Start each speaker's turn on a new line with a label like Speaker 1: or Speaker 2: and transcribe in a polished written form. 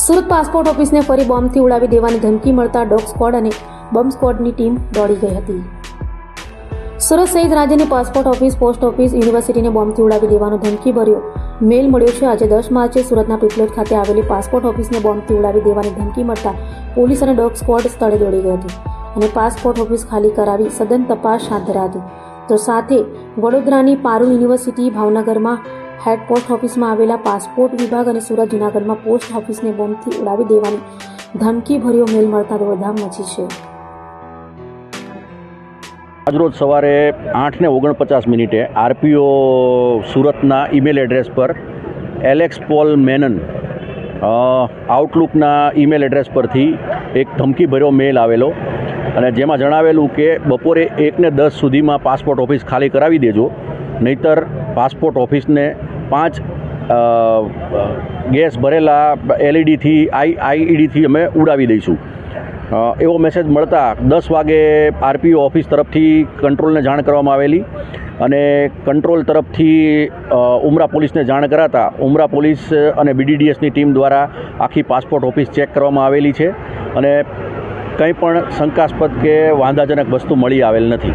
Speaker 1: Surat passport ઓફિસને ફરી બોમ્બથી ઉડાવી દેવાની ધમકી મળતા ડોગ સ્ક્વોડ અને બોમ્બ સ્ક્વોડની ટીમ દોડી ગઈ હતી. સુરત સહિત રાજ્યની પાસપોર્ટ ઓફિસ, પોસ્ટ ઓફિસ, યુનિવર્સિટીને બોમ્બથી ઉડાવી દેવાનો ધમકીભર્યો મેલ મળ્યો છે. આજે 10 માર્ચે સુરતના પીપલોદ ખાતે આવેલી પાસપોર્ટ ઓફિસને બોમ્બથી ઉડાવી દેવાની ધમકી મળતા પોલીસ અને ડોગ સ્ક્વોડ સ્થળે દોડી ગઈ હતી અને પાસપોર્ટ ઓફિસ ખાલી કરાવી સઘન તપાસ હાથ ધરી હતી. તો સાથે વડોદરાની પારુલ યુનિવર્સિટી, ભાવનગરમાં હેડ પોસ્ટ ઓફિસમાં આવેલા પાસપોર્ટ વિભાગ અને સુરત જૂનાગઢમાં પોસ્ટ ઓફિસને બોમ્બથી ઉડાવી દેવાની ધમકીભર્યો મેલ મળતા દોડધામ મચી છે.
Speaker 2: આજરોજ સવારે 8:49 આરપીઓ સુરતના ઈમેલ એડ્રેસ પર એલેક્સ પોલ મેનન આઉટલુકના ઈમેલ એડ્રેસ પરથી એક ધમકીભર્યો મેલ આવેલો અને જેમાં જણાવેલું કે બપોરે 1:10 સુધીમાં પાસપોર્ટ ઓફિસ ખાલી કરાવી દેજો, નહીતર પાસપોર્ટ ઓફિસને 5 ગેસ ભરેલા આઈઈડીથી અમે ઉડાવી દઈશું. એવો મેસેજ મળતા 10 વાગે આરપીઓ ઓફિસ તરફથી કંટ્રોલને જાણ કરવામાં આવેલી અને કંટ્રોલ તરફથી ઉમરા પોલીસને જાણ કરાતા ઉમરા પોલીસ અને BDDSની ટીમ દ્વારા આખી પાસપોર્ટ ઓફિસ ચેક કરવામાં આવેલી છે અને કંઈ પણ શંકાસ્પદ કે વાંધાજનક વસ્તુ મળી આવેલ નથી.